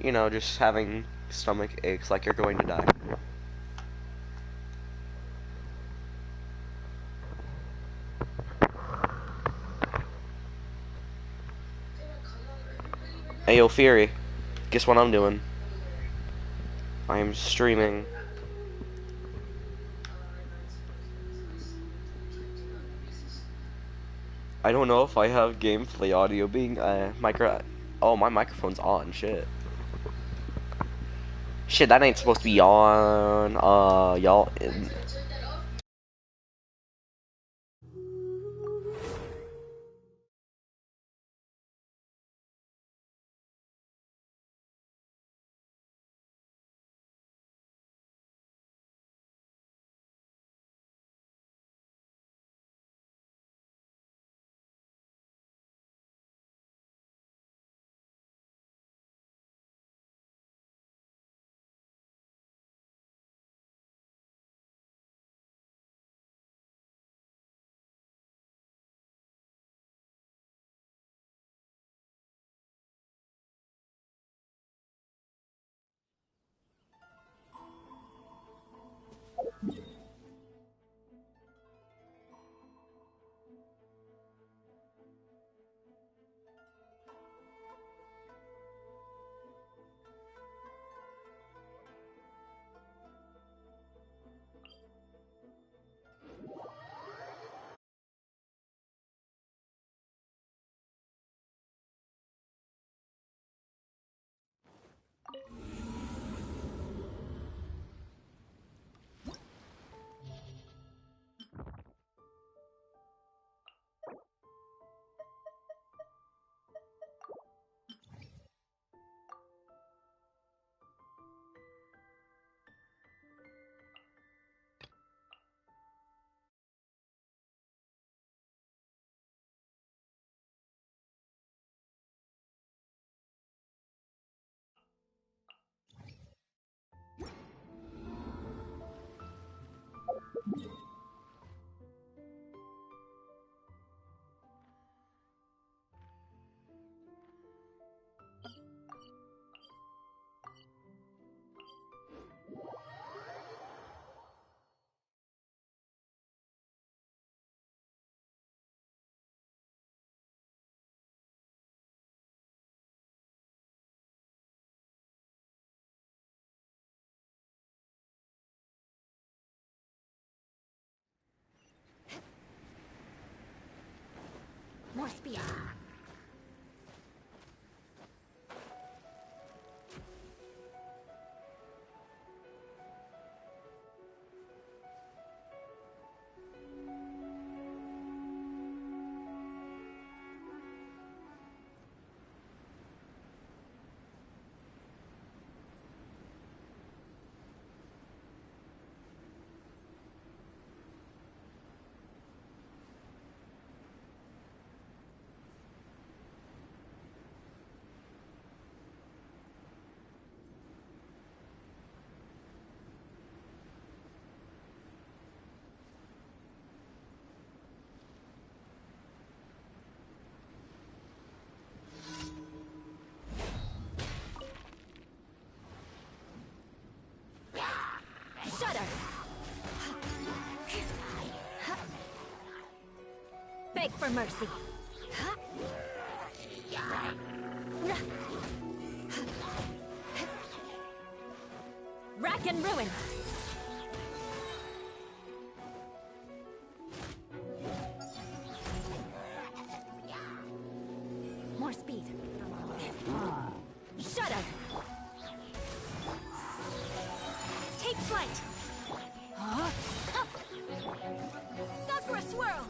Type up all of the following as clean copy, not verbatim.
You know, just having stomach aches like you're going to die. Hey, yo, Fury. Guess what I'm doing? I am streaming. I don't know if I have gameplay audio being micro. Oh, my microphone's on. Shit. Shit, that ain't supposed to be on. Y'all. More speed. Shudder! Beg for mercy. Rack and ruin. More speed. Shudder! Take flight! Huh? Sakura swirl!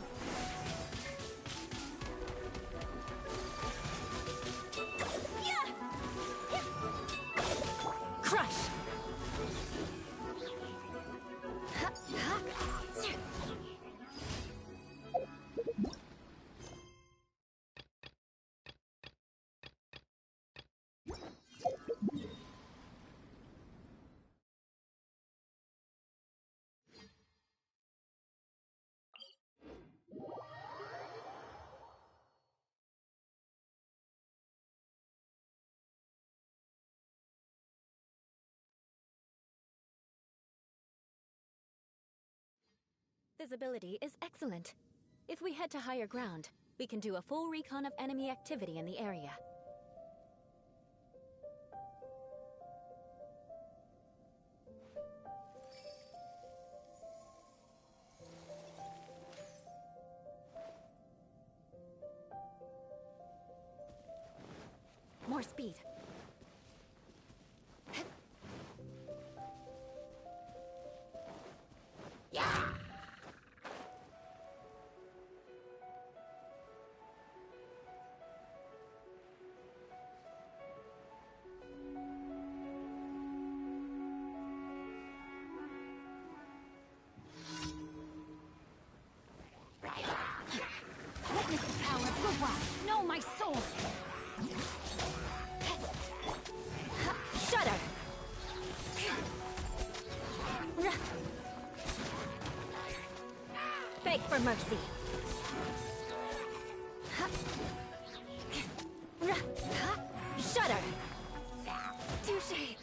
Yeah! Crush! Visibility is excellent. If we head to higher ground, we can do a full recon of enemy activity in the area. More speed. Witness the power of Gua! Know my soul! Shudder! Beg for mercy! Shudder! Touché!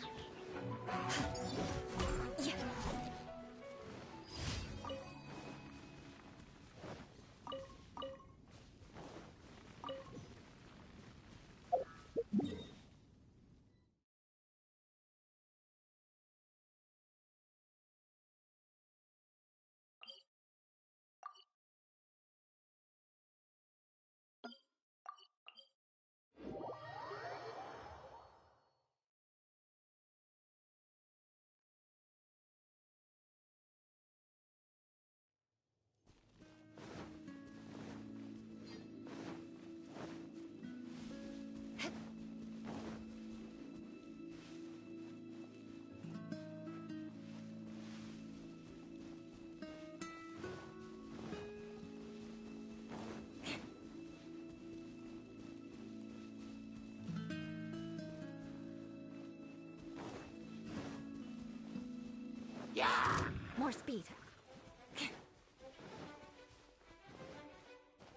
More speed.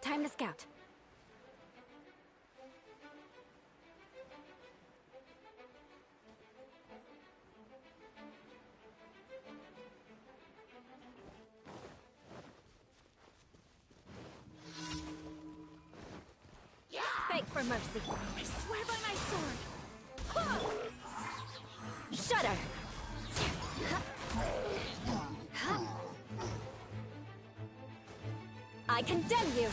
Time to scout. Beg for mercy. I swear by my sword. Shudder. I condemn you!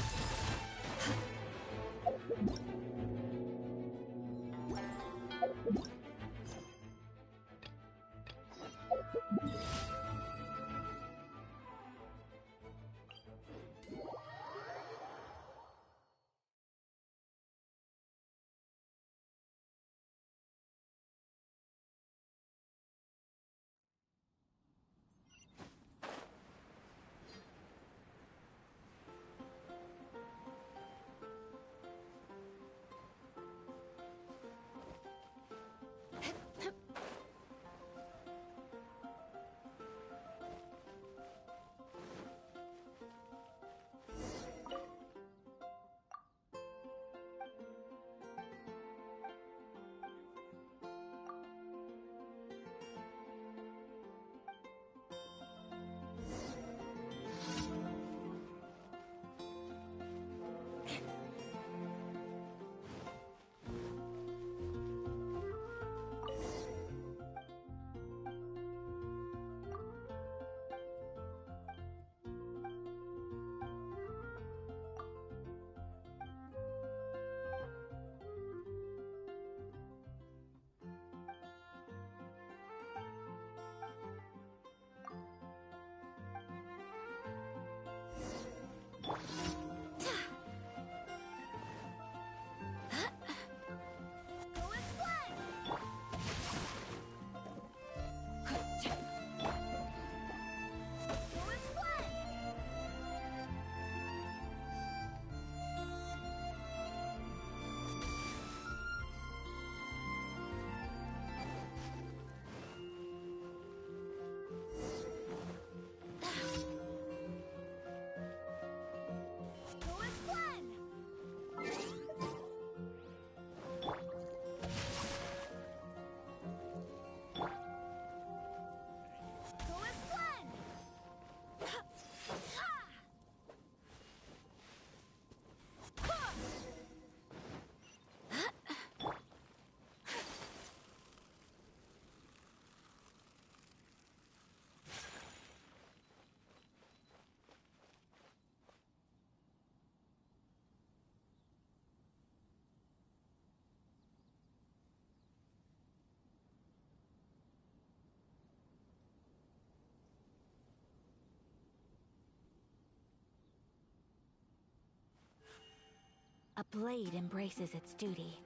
A blade embraces its duty,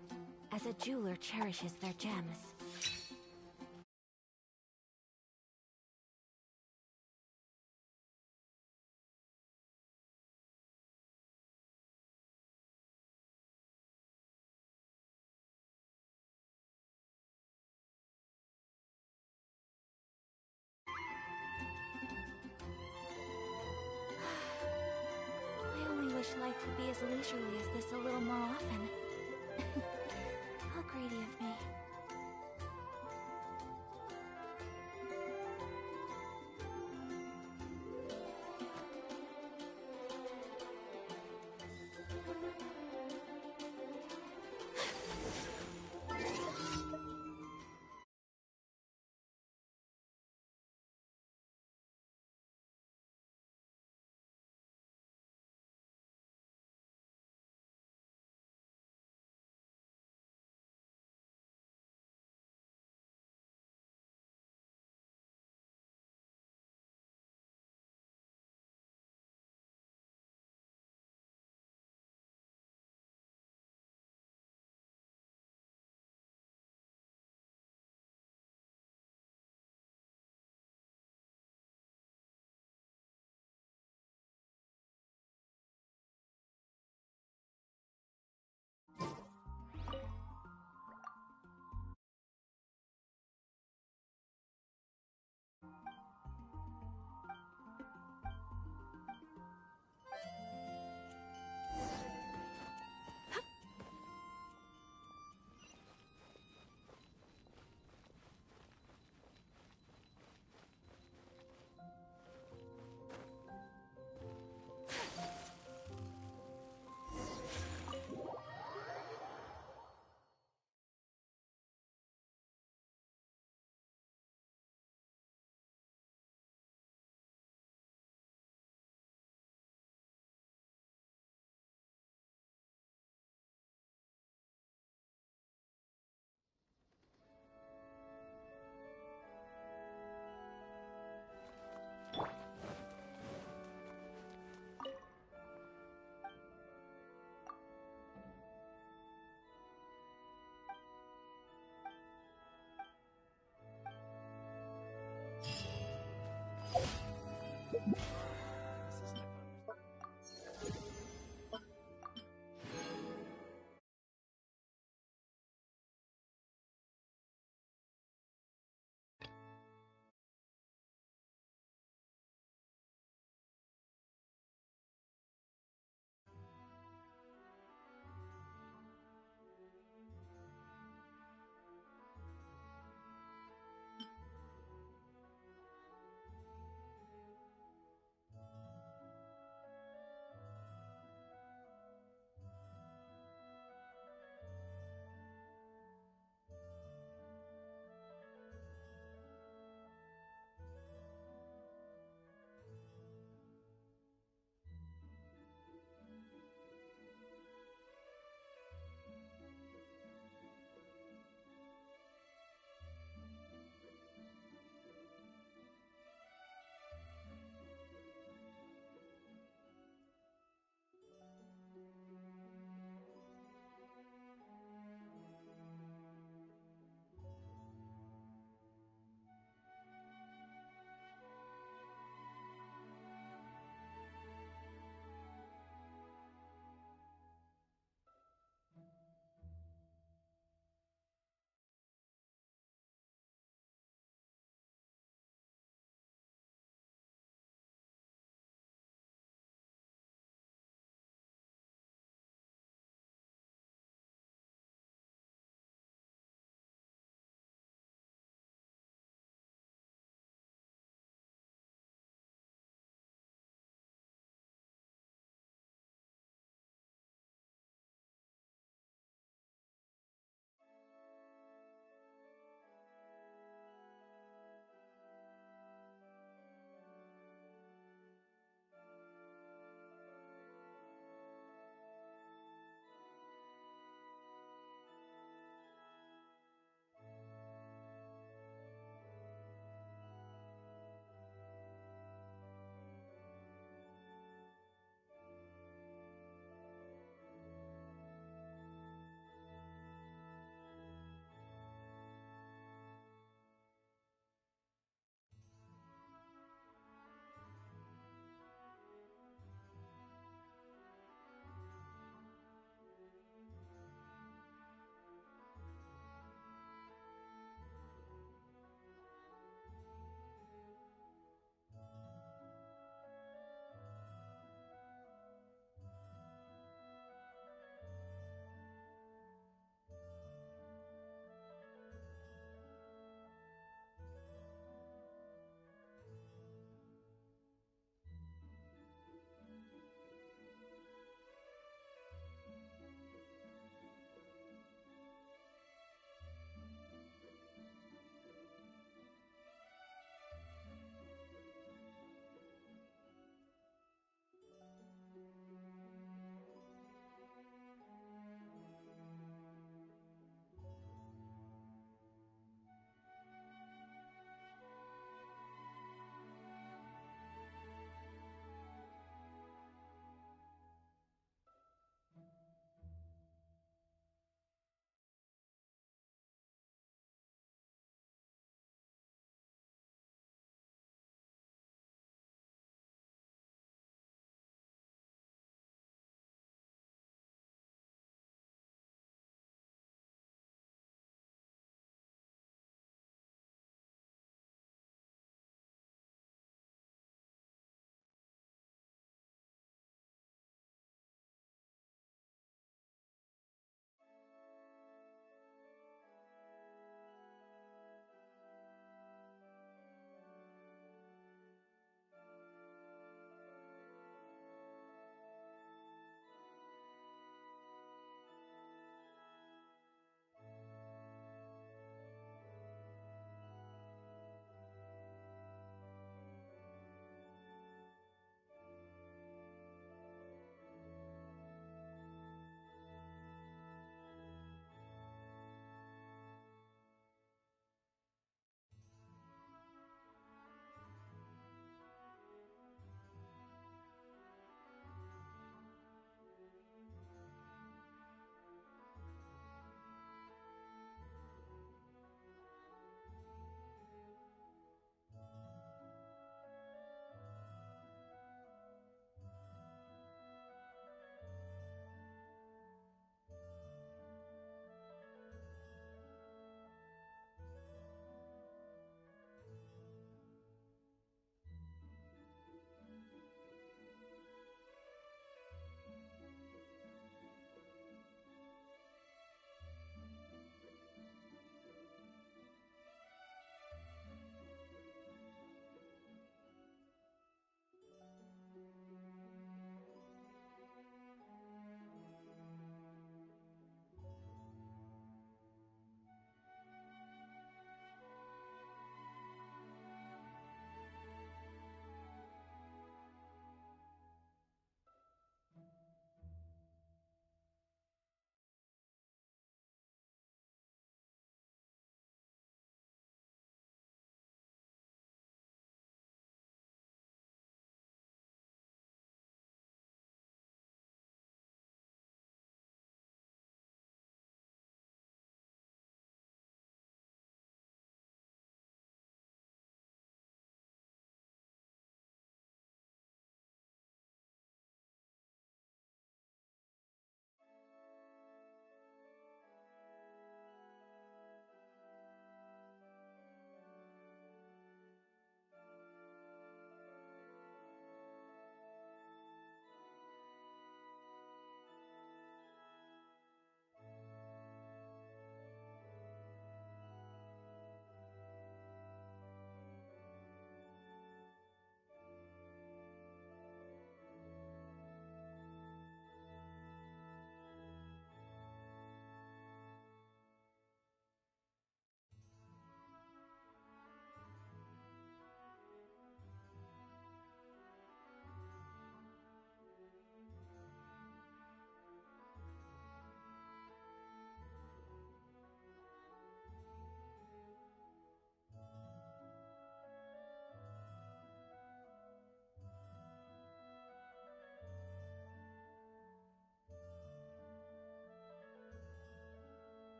as a jeweler cherishes their gems. I only wish life could be as leisurely as this a little more often. How greedy of me.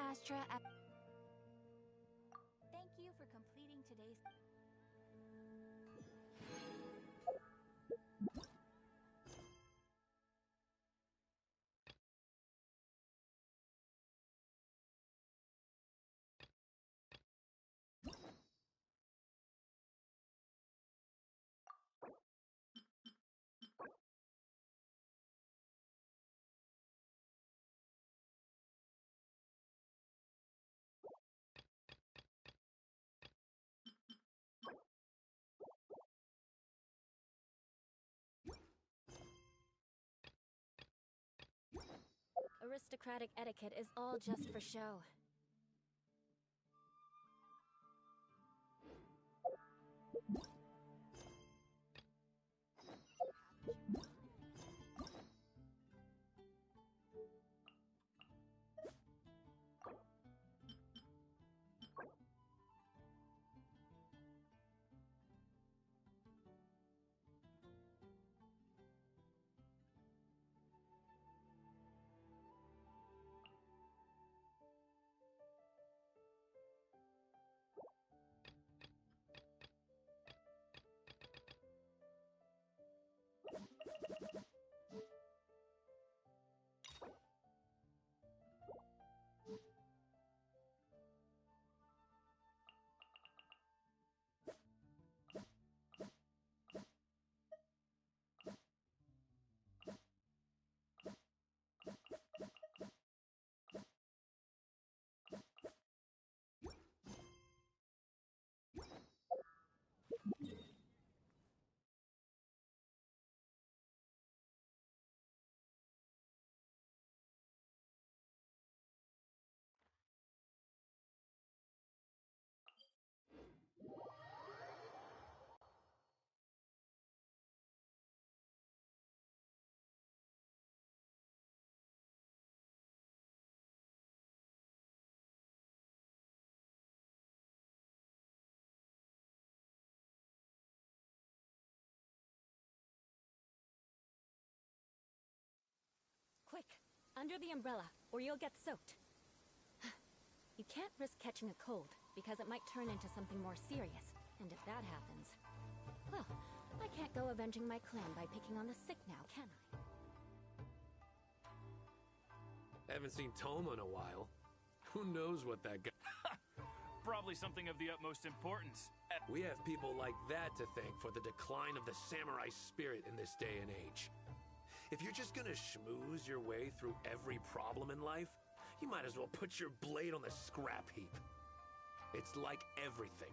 Astra. Thank you for completing today's. Aristocratic etiquette is all just for show. Quick, under the umbrella, or you'll get soaked. You can't risk catching a cold, because it might turn into something more serious. And if that happens, well, I can't go avenging my clan by picking on the sick now, can I? Haven't seen Toma in a while. Who knows what that guy... Probably something of the utmost importance. We have people like that to thank for the decline of the samurai spirit in this day and age. If you're just gonna schmooze your way through every problem in life, you might as well put your blade on the scrap heap. It's like everything.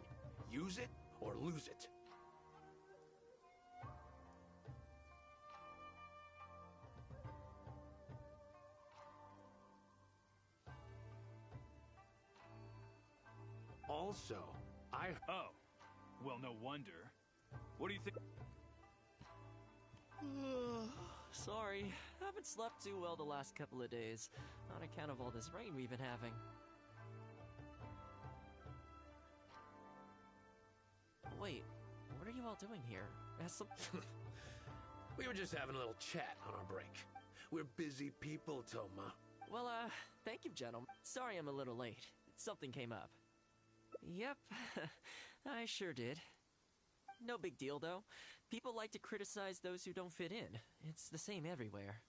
Use it or lose it. Also, Oh. Well, no wonder. What do you think? Sorry, haven't slept too well the last couple of days, on account of all this rain we've been having. Wait, what are you all doing here? Has some... we were just having a little chat on our break. We're busy people, Toma. Well, thank you, gentlemen. Sorry I'm a little late. Something came up. Yep, I sure did. No big deal, though. People like to criticize those who don't fit in. It's the same everywhere.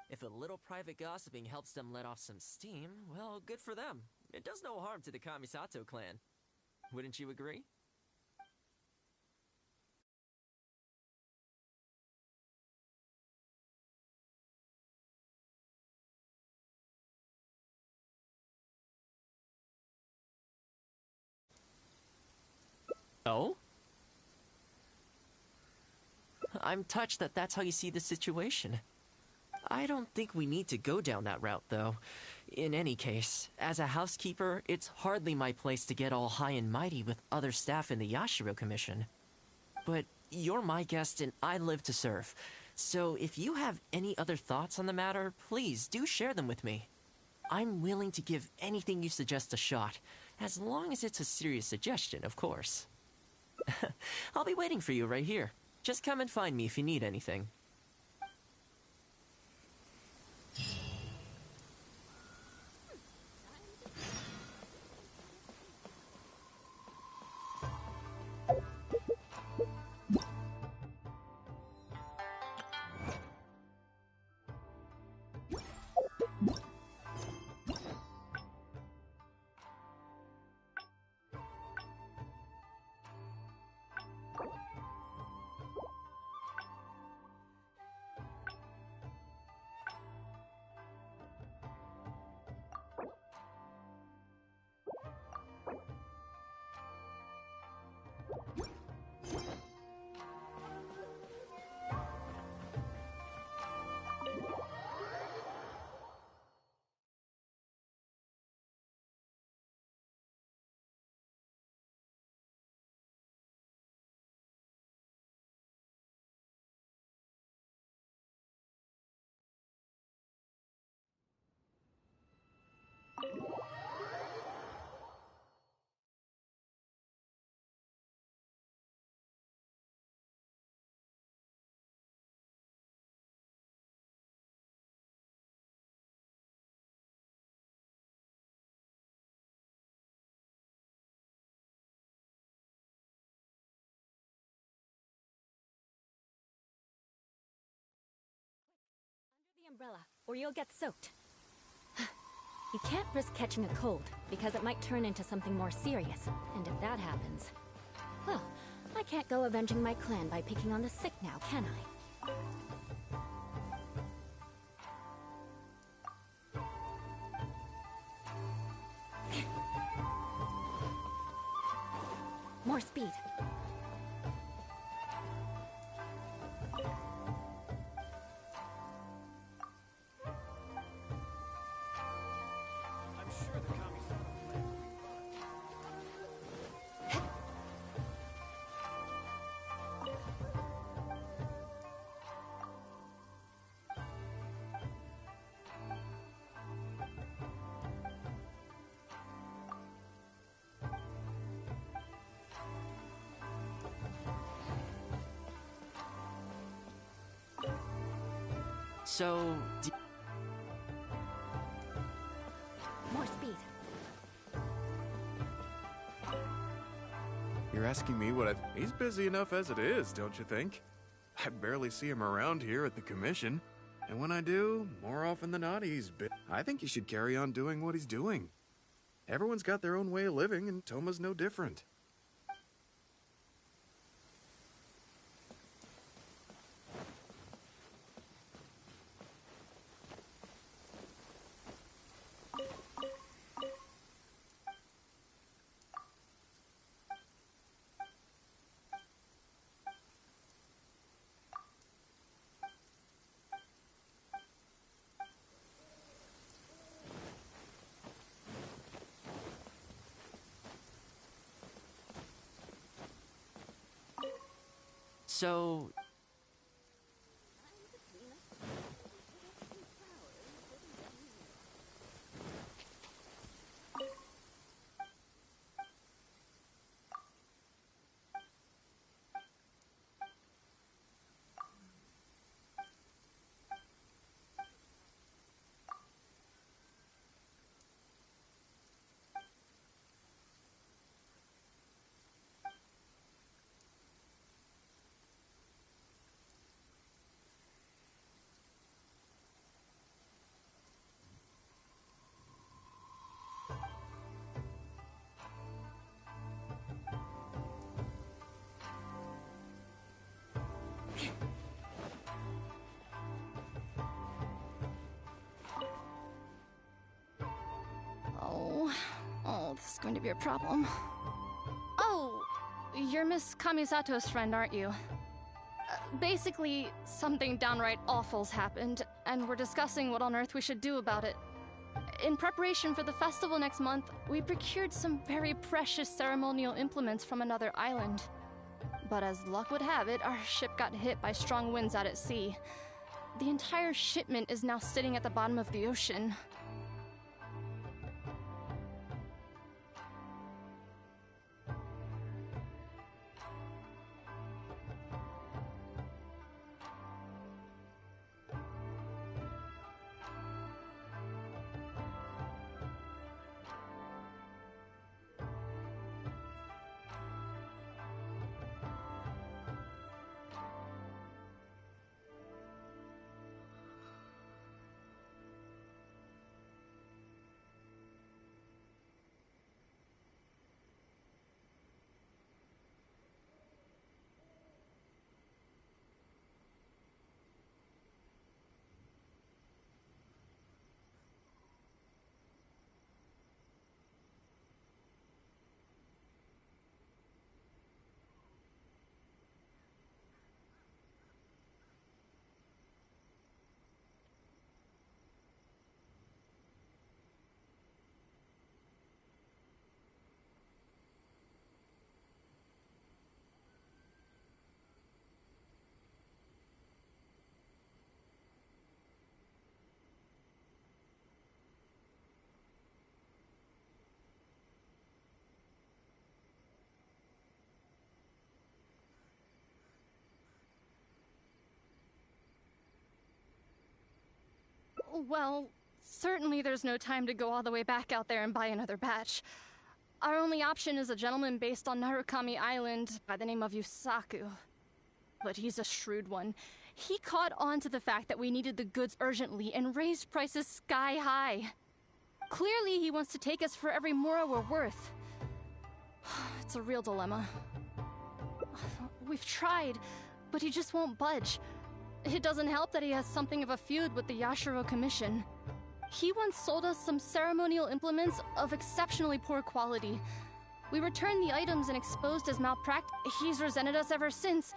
If a little private gossiping helps them let off some steam, well, good for them. It does no harm to the Kamisato clan. Wouldn't you agree? Oh? I'm touched that that's how you see the situation. I don't think we need to go down that route, though. In any case, as a housekeeper, it's hardly my place to get all high and mighty with other staff in the Yashiro Commission. But you're my guest and I live to serve. So if you have any other thoughts on the matter, please do share them with me. I'm willing to give anything you suggest a shot, as long as it's a serious suggestion, of course. I'll be waiting for you right here. Just come and find me if you need anything. umbrella, or you'll get soaked. You can't risk catching a cold, because it might turn into something more serious. And if that happens... well, I can't go avenging my clan by picking on the sick now, can I? More speed. I'm sure the Kami-sama plan will be fine. So, More speed. You're asking me what He's busy enough as it is, don't you think? I barely see him around here at the commission. And when I do, more often than not, I think he should carry on doing what he's doing. Everyone's got their own way of living, and Toma's no different. so... Oh, this is going to be a problem. Oh, you're Miss Kamisato's friend, aren't you? Basically, something downright awful's happened, and we're discussing what on earth we should do about it. In preparation for the festival next month, we procured some very precious ceremonial implements from another island. But as luck would have it, our ship got hit by strong winds out at sea. The entire shipment is now sitting at the bottom of the ocean. Well, certainly there's no time to go all the way back out there and buy another batch. Our only option is a gentleman based on Narukami Island by the name of Yusaku. But he's a shrewd one. He caught on to the fact that we needed the goods urgently and raised prices sky high. Clearly, he wants to take us for every mora we're worth. It's a real dilemma. We've tried, but he just won't budge. It doesn't help that he has something of a feud with the Yashiro Commission. He once sold us some ceremonial implements of exceptionally poor quality. We returned the items and exposed his malpractice. He's resented us ever since.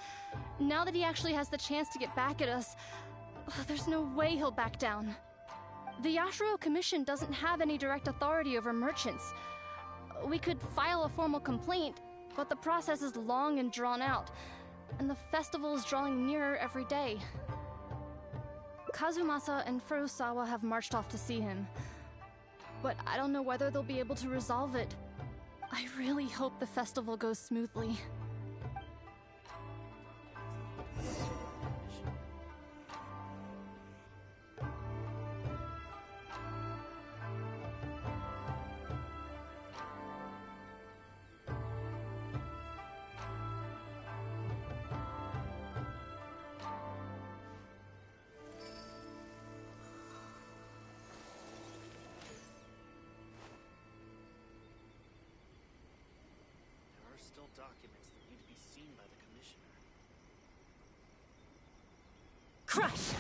Now that he actually has the chance to get back at us, there's no way he'll back down. The Yashiro Commission doesn't have any direct authority over merchants. We could file a formal complaint, but the process is long and drawn out, and the festival is drawing nearer every day. Kazumasa and Furusawa have marched off to see him, but I don't know whether they'll be able to resolve it. I really hope the festival goes smoothly. Still documents that need to be seen by the Commissioner. Crush!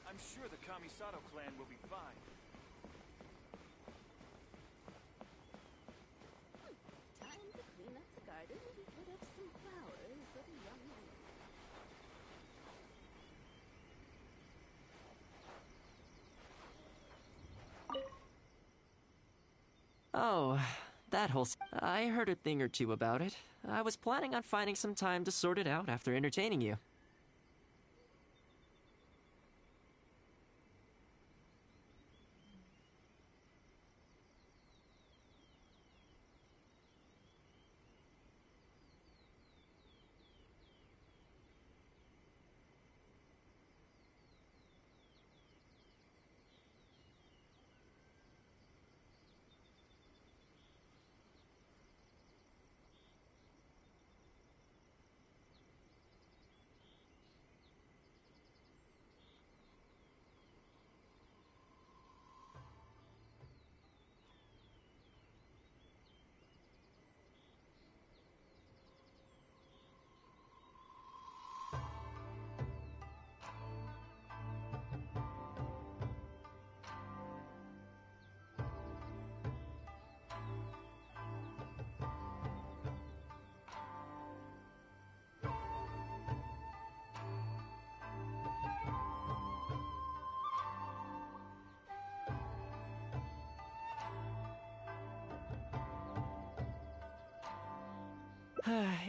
I'm sure the Kamisato clan will be fine. Time to clean up the garden and put up some flowers for the young lady. Oh, that whole I heard a thing or two about it. I was planning on finding some time to sort it out after entertaining you.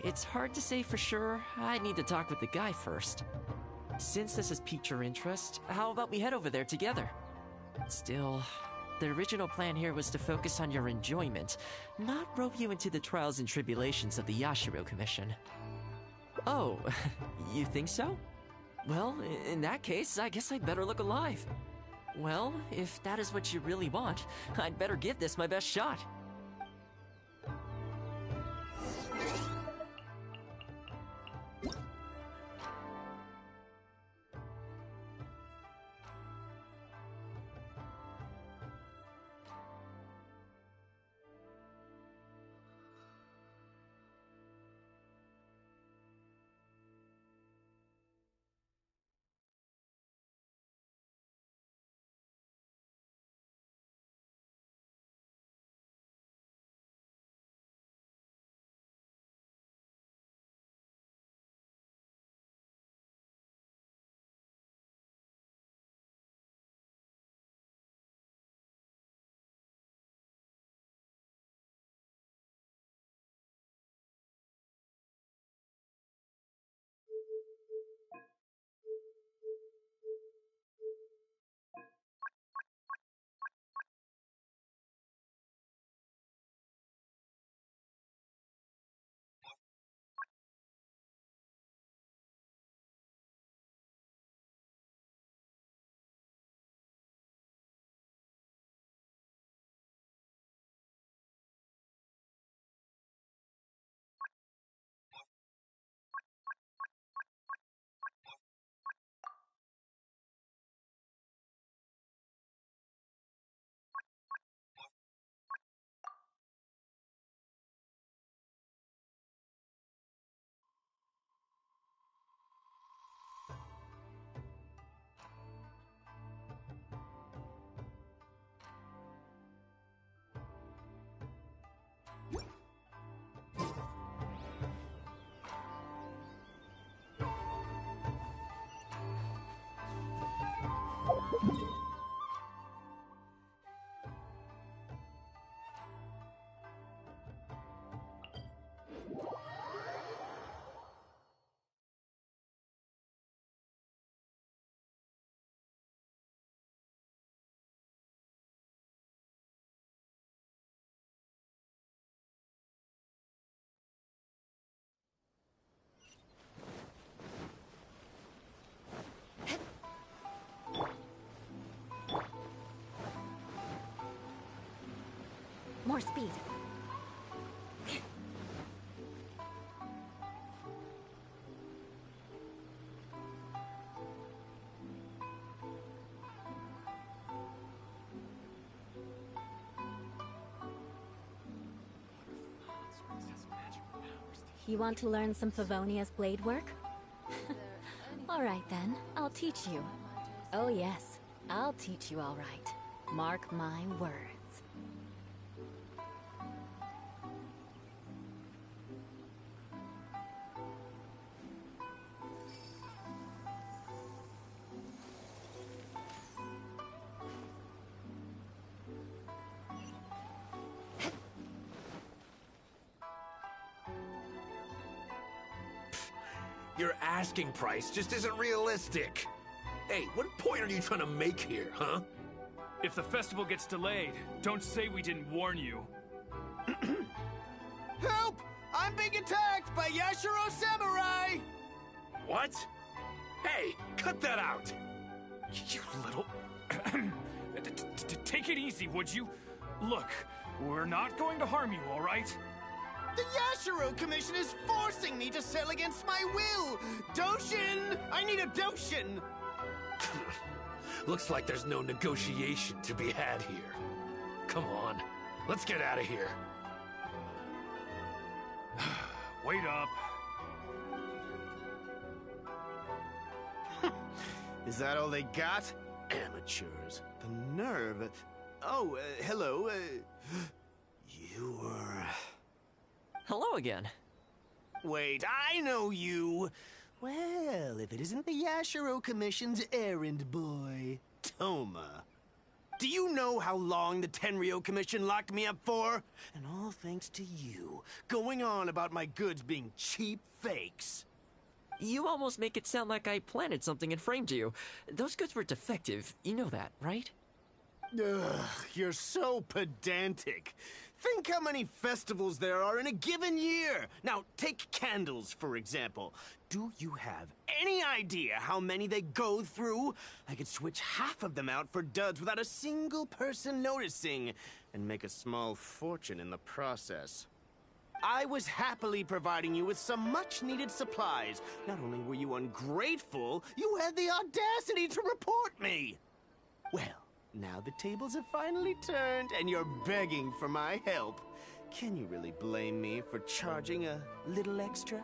It's hard to say for sure. I need to talk with the guy first. Since this has piqued your interest, how about we head over there together? Still, the original plan here was to focus on your enjoyment, not rope you into the trials and tribulations of the Yashiro Commission. Oh, you think so? Well, in that case, I guess I'd better look alive. Well, if that is what you really want, I'd better give this my best shot. speed. You want to learn some Favonia's blade work? Alright then, I'll teach you. Oh yes, I'll teach you alright. Mark my words. Your asking price just isn't realistic. Hey, what point are you trying to make here, huh? If the festival gets delayed, don't say we didn't warn you. Help! I'm being attacked by Yashiro Samurai! What? Hey, cut that out! You little... Take it easy, would you? Look, we're not going to harm you, all right? The Yashiro Commission is forcing me to sell against my will! Doshin! I need a Doshin! Looks like there's no negotiation to be had here. Come on, let's get out of here. Wait up. Is that all they got? Amateurs. The nerve. Oh, hello. You were... Hello again. Wait, I know you! Well, if it isn't the Yashiro Commission's errand boy, Toma. Do you know how long the Tenryo Commission locked me up for? And all thanks to you, going on about my goods being cheap fakes. You almost make it sound like I planted something and framed you. Those goods were defective, you know that, right? Ugh, you're so pedantic. Think how many festivals there are in a given year. Now, take candles, for example. Do you have any idea how many they go through? I could switch half of them out for duds without a single person noticing, and make a small fortune in the process. I was happily providing you with some much-needed supplies. Not only were you ungrateful, you had the audacity to report me. Well, now the tables have finally turned, and you're begging for my help. Can you really blame me for charging a little extra?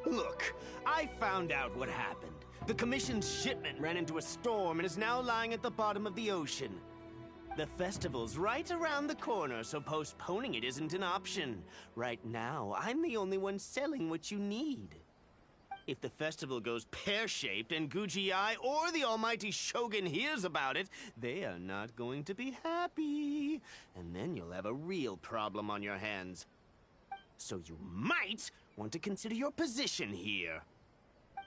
Look, I found out what happened. The Commission's shipment ran into a storm and is now lying at the bottom of the ocean. The festival's right around the corner, so postponing it isn't an option. Right now, I'm the only one selling what you need. If the festival goes pear-shaped and Guji-ai or the almighty Shogun hears about it, they are not going to be happy. And then you'll have a real problem on your hands. So you might want to consider your position here.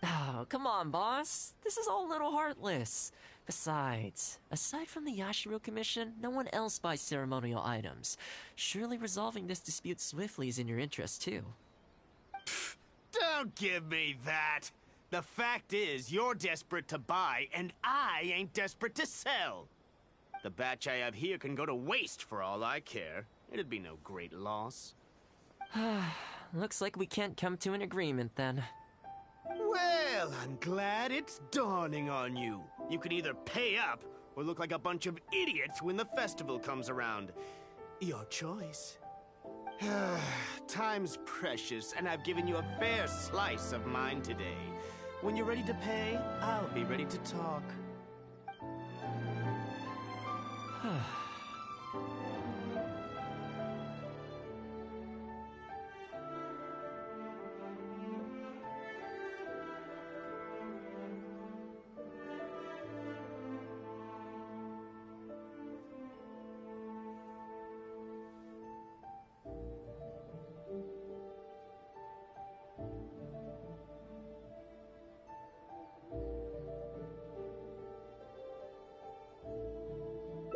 Oh, come on, boss. This is all a little heartless. Besides, aside from the Yashiro Commission, no one else buys ceremonial items. Surely resolving this dispute swiftly is in your interest, too. Pfft, don't give me that! The fact is, you're desperate to buy, and I ain't desperate to sell. The batch I have here can go to waste for all I care. It'd be no great loss. Looks like we can't come to an agreement, then. Well, I'm glad it's dawning on you. You could either pay up, or look like a bunch of idiots when the festival comes around? Your choice. Time's precious, and I've given you a fair slice of mine today. When you're ready to pay, I'll be ready to talk.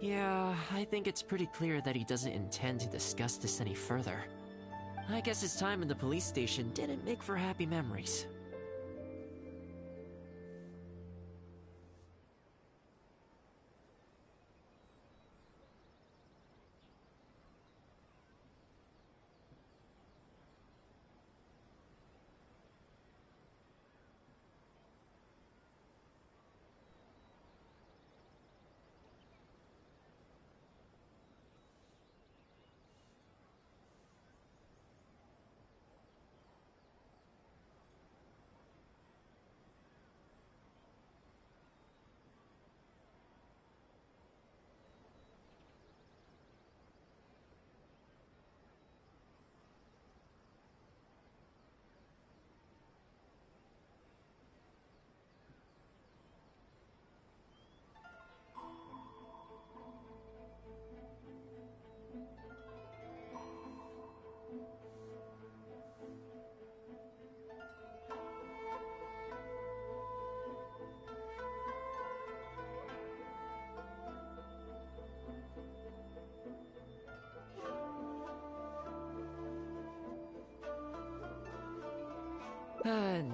Yeah, I think it's pretty clear that he doesn't intend to discuss this any further. I guess his time in the police station didn't make for happy memories.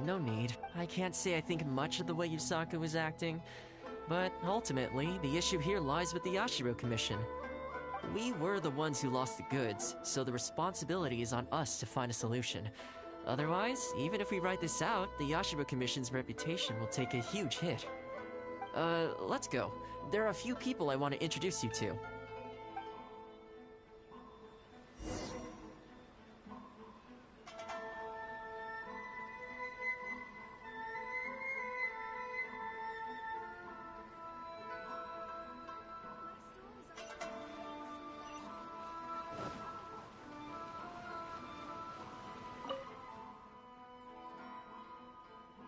No need. I can't say I think much of the way Yusaku was acting, but ultimately, the issue here lies with the Yashiro Commission. We were the ones who lost the goods, so the responsibility is on us to find a solution. Otherwise, even if we write this out, the Yashiro Commission's reputation will take a huge hit. Let's go. There are a few people I want to introduce you to.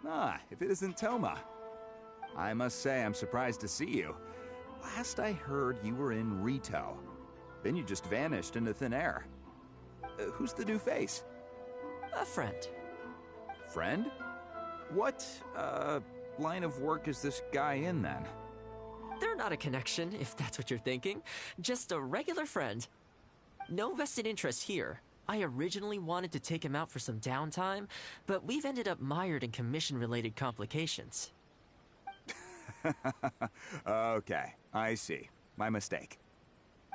Ah, if it isn't Toma. I must say I'm surprised to see you. Last I heard, you were in Rito. Then you just vanished into thin air. Who's the new face? A friend. Friend? What, line of work is this guy in, then? They're not a connection, if that's what you're thinking. Just a regular friend. No vested interest here. I originally wanted to take him out for some downtime, but we've ended up mired in commission-related complications. Okay, I see. My mistake.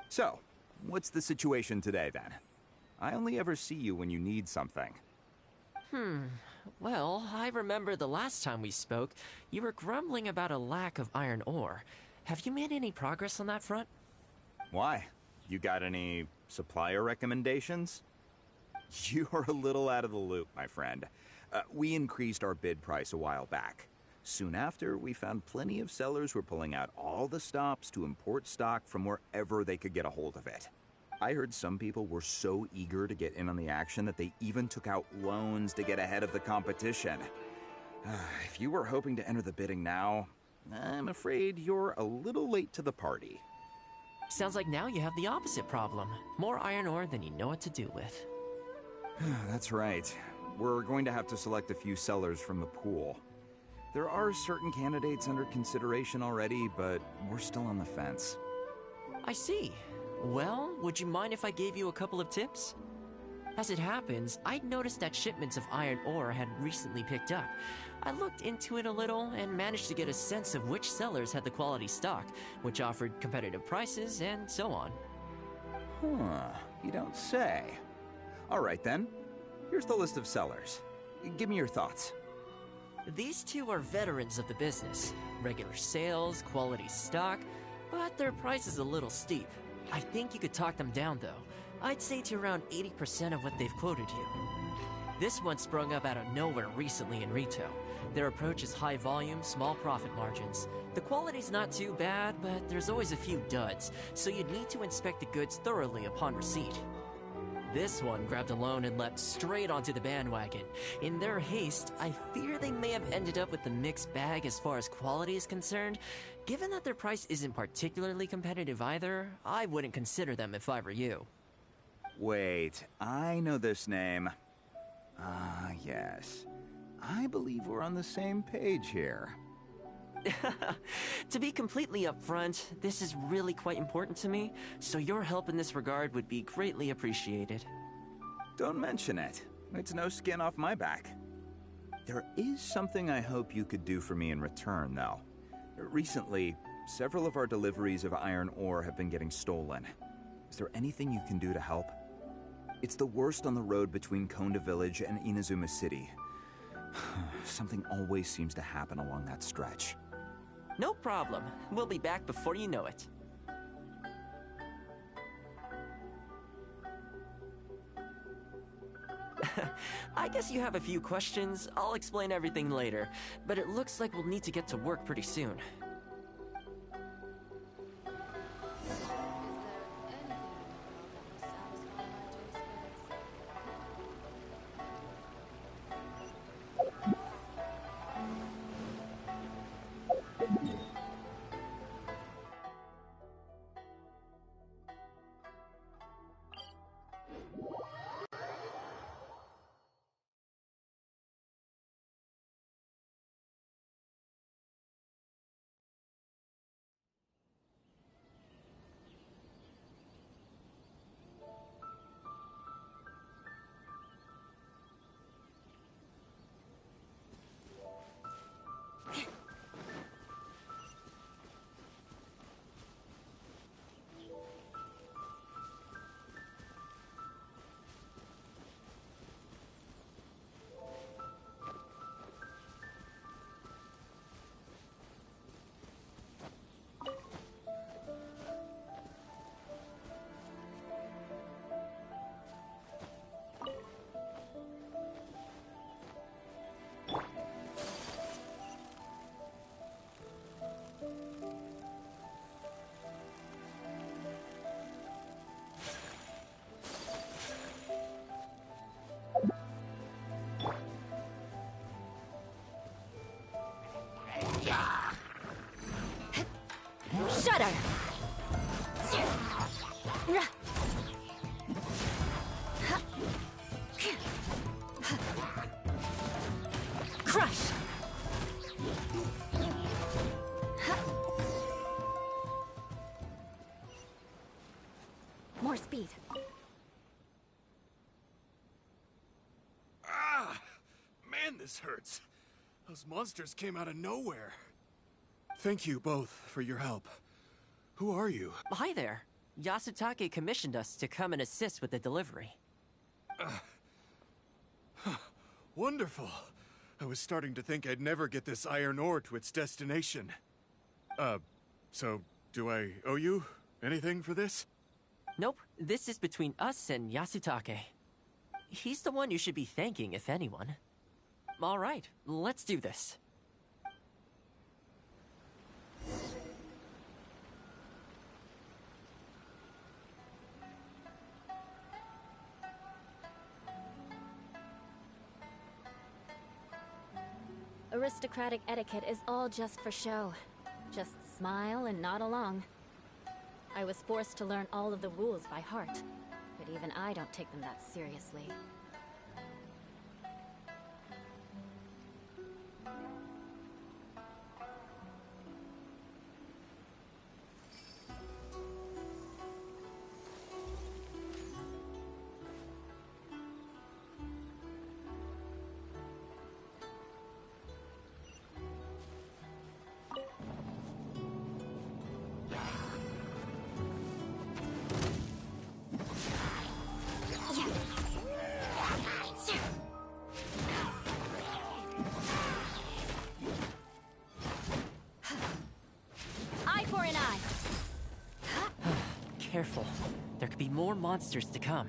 So, what's the situation today, then? I only ever see you when you need something. Well, I remember the last time we spoke, you were grumbling about a lack of iron ore. Have you made any progress on that front? Why? You got any supplier recommendations? You're a little out of the loop, my friend. We increased our bid price a while back. Soon after, we found plenty of sellers were pulling out all the stops to import stock from wherever they could get a hold of it. I heard some people were so eager to get in on the action that they even took out loans to get ahead of the competition. If you were hoping to enter the bidding now, I'm afraid you're a little late to the party. Sounds like now you have the opposite problem. More iron ore than you know what to do with. That's right. We're going to have to select a few sellers from the pool. There are certain candidates under consideration already, but we're still on the fence. I see. Well, would you mind if I gave you a couple of tips? As it happens, I'd noticed that shipments of iron ore had recently picked up. I looked into it a little and managed to get a sense of which sellers had the quality stock, which offered competitive prices, and so on. You don't say. All right, then. Here's the list of sellers. Give me your thoughts. These two are veterans of the business. Regular sales, quality stock. but their price is a little steep. I think you could talk them down, though. I'd say to around 80% of what they've quoted you. This one sprung up out of nowhere recently in retail. Their approach is high volume, small profit margins. The quality's not too bad, but there's always a few duds, so you'd need to inspect the goods thoroughly upon receipt. This one grabbed a loan and leapt straight onto the bandwagon. In their haste, I fear they may have ended up with a mixed bag as far as quality is concerned. Given that their price isn't particularly competitive either, I wouldn't consider them if I were you. Wait, I know this name. Ah, yes. I believe we're on the same page here. To be completely upfront, this is really quite important to me, so your help in this regard would be greatly appreciated. Don't mention it. It's no skin off my back. There is something I hope you could do for me in return, though. Recently, several of our deliveries of iron ore have been getting stolen. Is there anything you can do to help? It's the worst on the road between Konda Village and Inazuma City. Something always seems to happen along that stretch. No problem. We'll be back before you know it. I guess you have a few questions. I'll explain everything later, but it looks like we'll need to get to work pretty soon. Shudder! Crush! More speed. Ah! Man, this hurts. Those monsters came out of nowhere. Thank you both for your help. Who are you? Hi there. Yasutake commissioned us to come and assist with the delivery. Wonderful. I was starting to think I'd never get this iron ore to its destination. So do I owe you anything for this? Nope, this is between us and Yasutake. He's the one you should be thanking, if anyone. Alright, let's do this. Aristocratic etiquette is all just for show. Just smile and nod along. I was forced to learn all of the rules by heart, but even I don't take them that seriously. careful. There could be more monsters to come.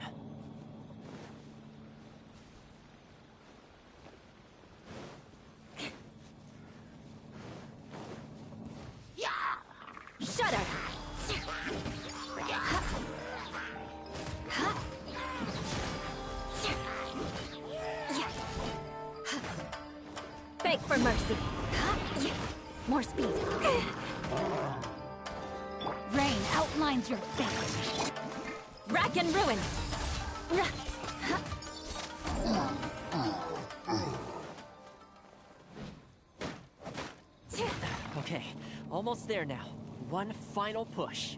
Shut up! Beg for mercy. More speed. Rain outlines your fate. Rack and ruin. Okay, almost there now. One final push.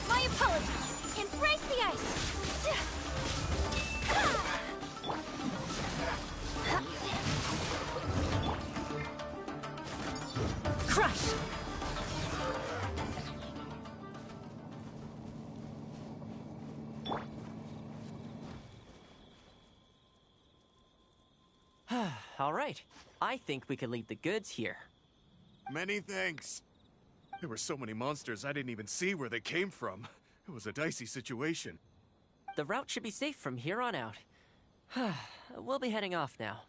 My apologies. Embrace the ice. Crush! All right. I think we could leave the goods here. Many thanks. There were so many monsters I didn't even see where they came from. It was a dicey situation. The route should be safe from here on out. We'll be heading off now.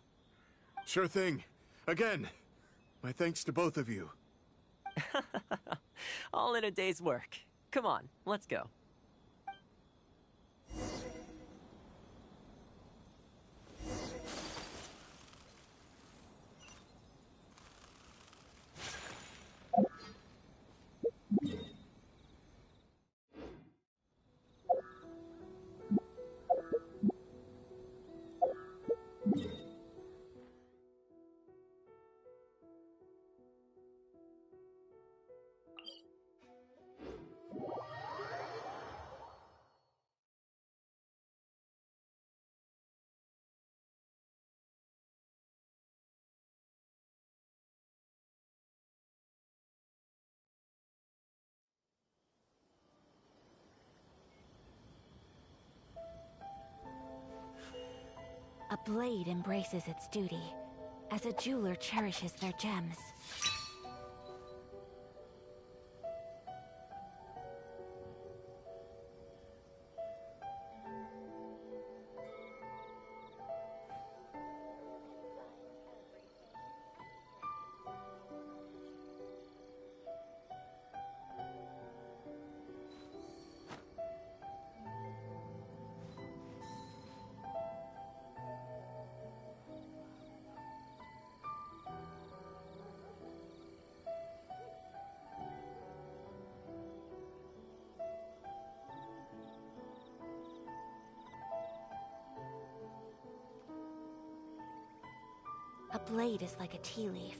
Sure thing. Again, my thanks to both of you. All in a day's work. Come on, let's go. A blade embraces its duty, as a jeweler cherishes their gems. A blade is like a tea leaf.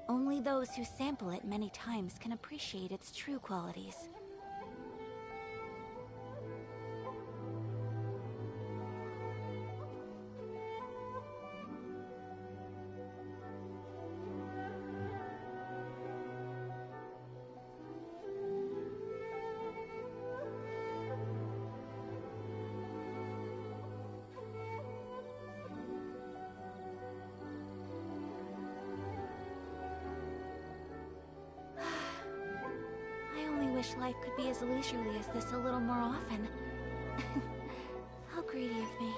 Only those who sample it many times can appreciate its true qualities. I wish life could be as leisurely as this a little more often. How greedy of me.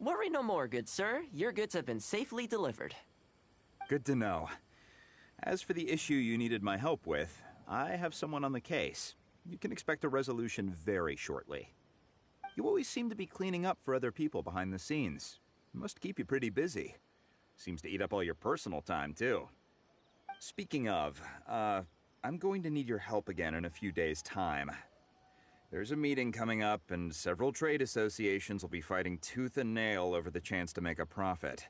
Worry no more, good sir. Your goods have been safely delivered. Good to know. As for the issue you needed my help with, I have someone on the case. You can expect a resolution very shortly. You always seem to be cleaning up for other people behind the scenes. Must keep you pretty busy. Seems to eat up all your personal time, too. Speaking of, I'm going to need your help again in a few days' time. There's a meeting coming up, and several trade associations will be fighting tooth and nail over the chance to make a profit.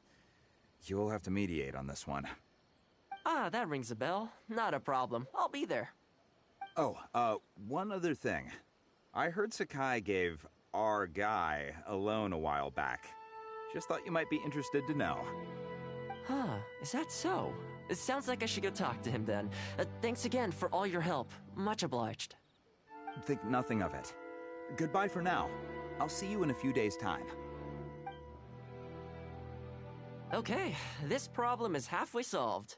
You'll have to mediate on this one. Ah, that rings a bell. Not a problem. I'll be there. Oh, one other thing. I heard Sakai gave our guy a loan a while back. Just thought you might be interested to know. Huh, is that so? It sounds like I should go talk to him then. Thanks again for all your help. Much obliged. Think nothing of it. Goodbye for now. I'll see you in a few days' time. Okay, this problem is halfway solved.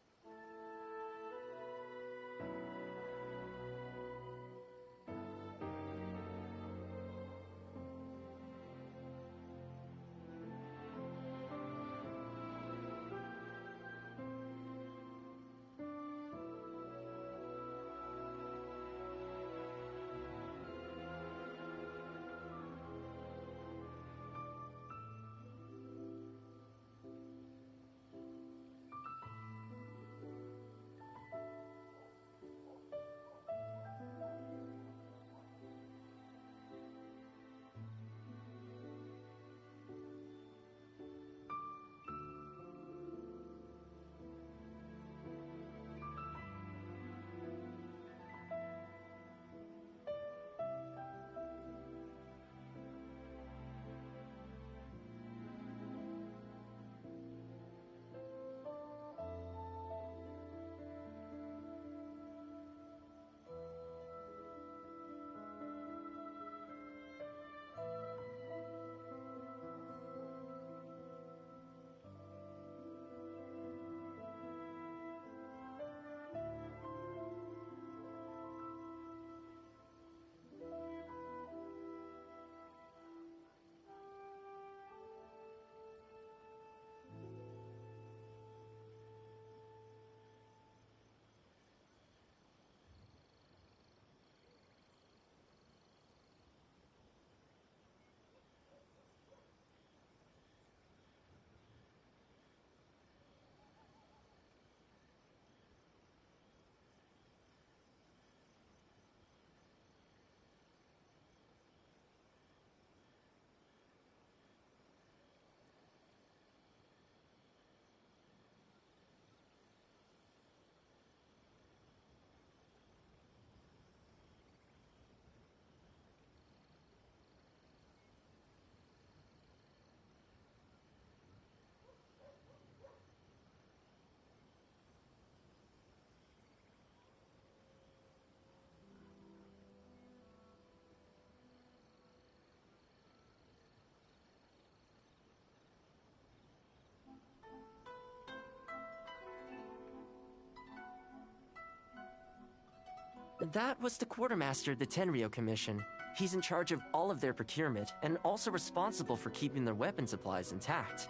That was the quartermaster of the Tenryo Commission. He's in charge of all of their procurement, and also responsible for keeping their weapon supplies intact.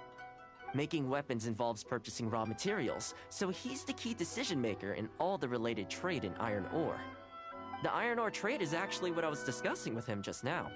Making weapons involves purchasing raw materials, so he's the key decision-maker in all the related trade in iron ore. The iron ore trade is actually what I was discussing with him just now.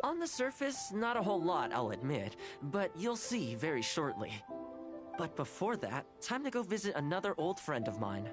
On the surface, not a whole lot, I'll admit, but you'll see very shortly. But before that, time to go visit another old friend of mine.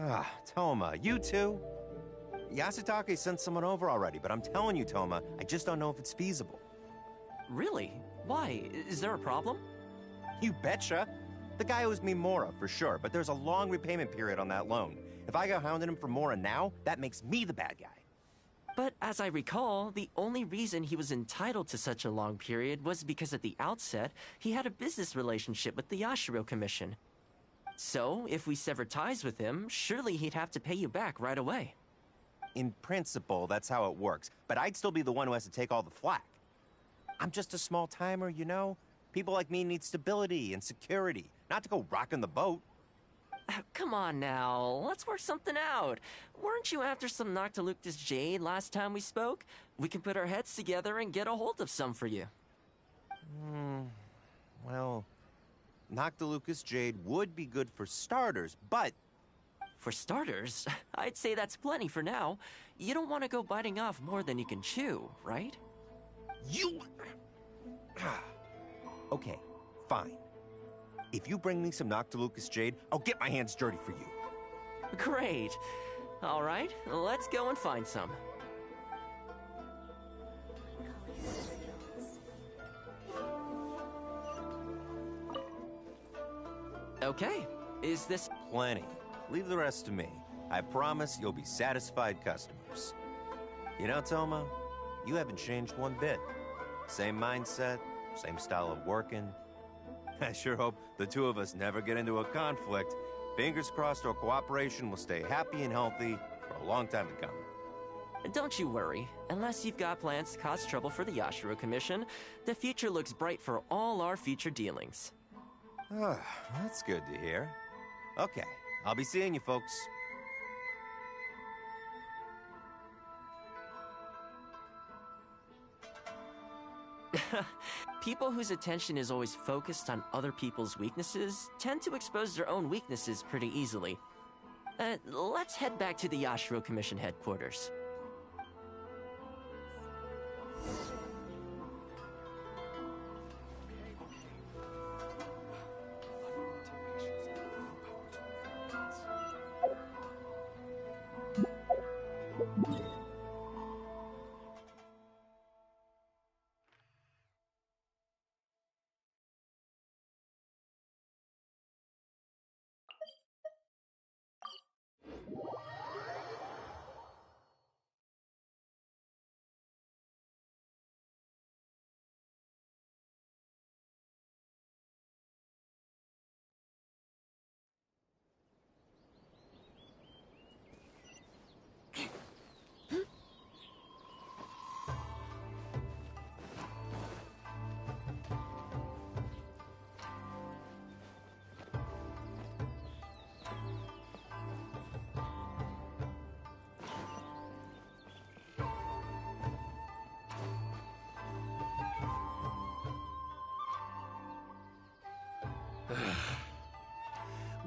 Ah, Toma, you too? Yasutake sent someone over already, but I'm telling you, Toma, I just don't know if it's feasible. Really? Why? Is there a problem? You betcha. The guy owes me Mora, for sure, but there's a long repayment period on that loan. If I go hounding him for Mora now, that makes me the bad guy. But as I recall, the only reason he was entitled to such a long period was because at the outset, he had a business relationship with the Yashiro Commission. So, if we sever ties with him, surely he'd have to pay you back right away. In principle, that's how it works, but I'd still be the one who has to take all the flack. I'm just a small-timer, you know? People like me need stability and security, not to go rocking the boat. Come on now, let's work something out. Weren't you after some Noctiluctus Jade last time we spoke? We can put our heads together and get a hold of some for you. Well, Noctilucus Jade would be good for starters, but... For starters, I'd say that's plenty for now. You don't want to go biting off more than you can chew, right? You... Okay, fine. If you bring me some Noctilucus Jade, I'll get my hands dirty for you. Great. All right, let's go and find some. Okay, is this... Plenty. Leave the rest to me. I promise you'll be satisfied customers. You know, Toma, you haven't changed one bit. Same mindset, same style of working. I sure hope the two of us never get into a conflict. Fingers crossed our cooperation will stay happy and healthy for a long time to come. Don't you worry. Unless you've got plans to cause trouble for the Yashiro Commission, the future looks bright for all our future dealings. That's good to hear. Okay, I'll be seeing you folks. People whose attention is always focused on other people's weaknesses tend to expose their own weaknesses pretty easily. Let's head back to the Yashiro Commission headquarters.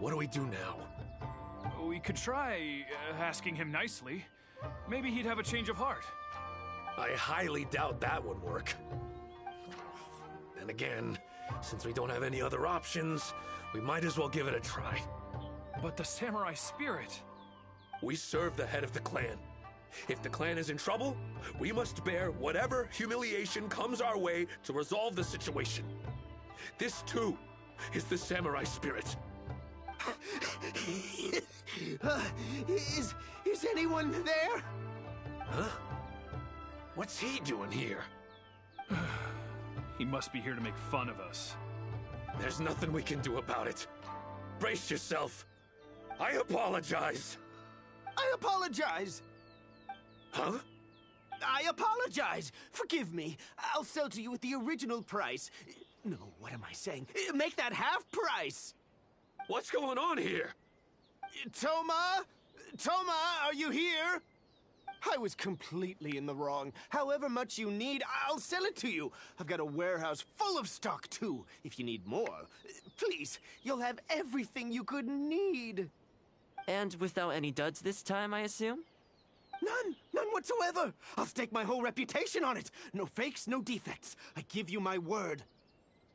What do we do now? We could try asking him nicely. Maybe he'd have a change of heart. I highly doubt that would work. And again, since we don't have any other options, we might as well give it a try. But the samurai spirit... We serve the head of the clan. If the clan is in trouble, we must bear whatever humiliation comes our way to resolve the situation. This, too, is the samurai spirit. Is anyone there? Huh? What's he doing here? He must be here to make fun of us. There's nothing we can do about it. Brace yourself. I apologize. I apologize. Huh? I apologize. Forgive me. I'll sell to you at the original price. No, what am I saying? Make that half price. What's going on here? Toma? Toma, are you here? I was completely in the wrong. However much you need, I'll sell it to you. I've got a warehouse full of stock, too. If you need more, please, you'll have everything you could need. And without any duds this time, I assume? None whatsoever. I'll stake my whole reputation on it. No fakes, no defects. I give you my word.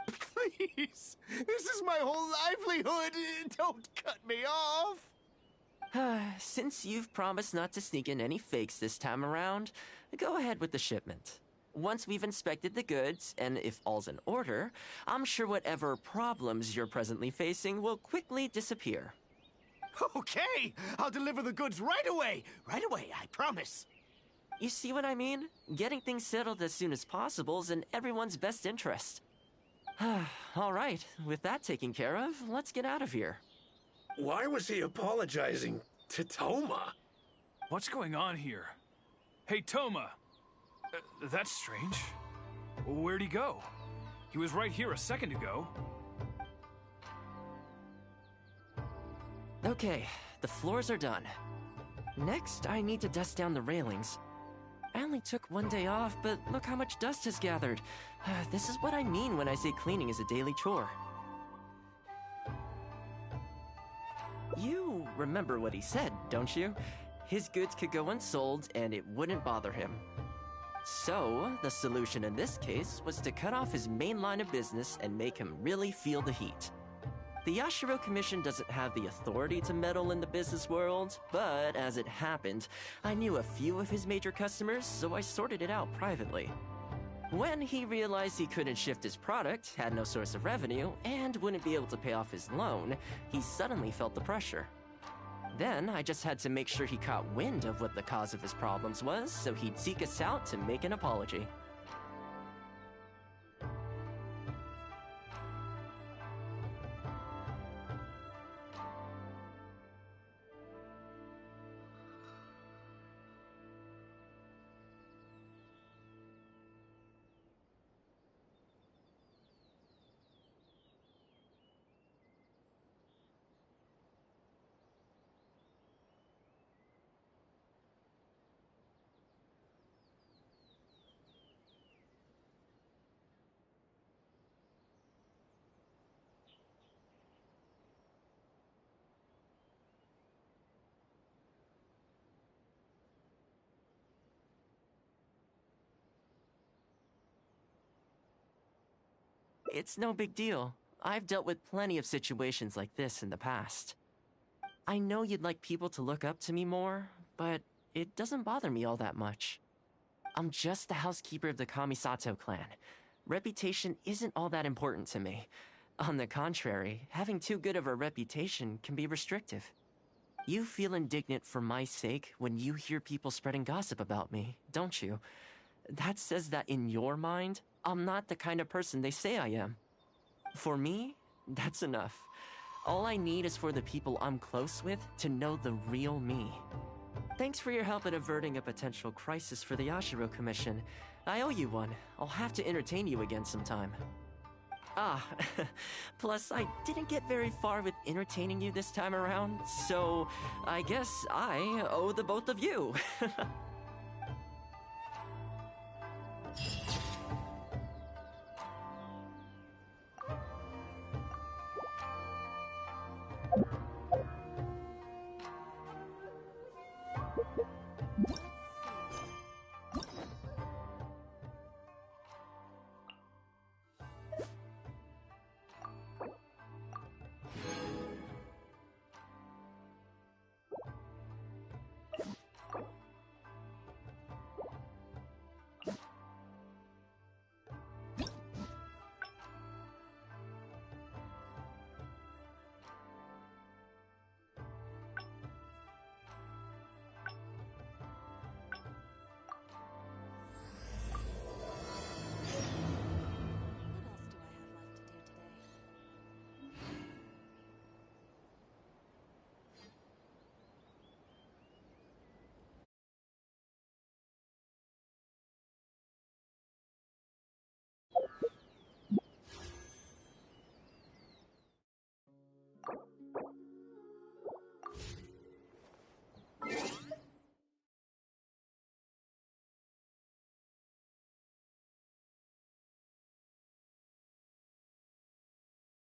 Please, this is my whole livelihood. Don't cut me off. Since you've promised not to sneak in any fakes this time around, go ahead with the shipment. Once we've inspected the goods, and if all's in order, I'm sure whatever problems you're presently facing will quickly disappear. Okay, I'll deliver the goods right away. Right away, I promise. You see what I mean? Getting things settled as soon as possible is in everyone's best interest. All right, with that taken care of, let's get out of here. Why was he apologizing to Toma? What's going on here? Hey, Toma! That's strange. Where'd he go? He was right here a second ago. Okay, the floors are done. Next, I need to dust down the railings. I only took one day off, but look how much dust has gathered. This is what I mean when I say cleaning is a daily chore. You remember what he said, don't you? His goods could go unsold and it wouldn't bother him. So, the solution in this case was to cut off his main line of business and make him really feel the heat. The Yashiro Commission doesn't have the authority to meddle in the business world, but as it happened, I knew a few of his major customers, so I sorted it out privately. When he realized he couldn't shift his product, had no source of revenue, and wouldn't be able to pay off his loan, he suddenly felt the pressure. Then I just had to make sure he caught wind of what the cause of his problems was, so he'd seek us out to make an apology. It's no big deal. I've dealt with plenty of situations like this in the past. I know you'd like people to look up to me more, but it doesn't bother me all that much. I'm just the housekeeper of the Kamisato clan. Reputation isn't all that important to me. On the contrary, having too good of a reputation can be restrictive. You feel indignant for my sake when you hear people spreading gossip about me, don't you? That says that in your mind, I'm not the kind of person they say I am. For me, that's enough. All I need is for the people I'm close with to know the real me. Thanks for your help in averting a potential crisis for the Yashiro Commission. I owe you one. I'll have to entertain you again sometime. Ah, plus I didn't get very far with entertaining you this time around, so I guess I owe the both of you.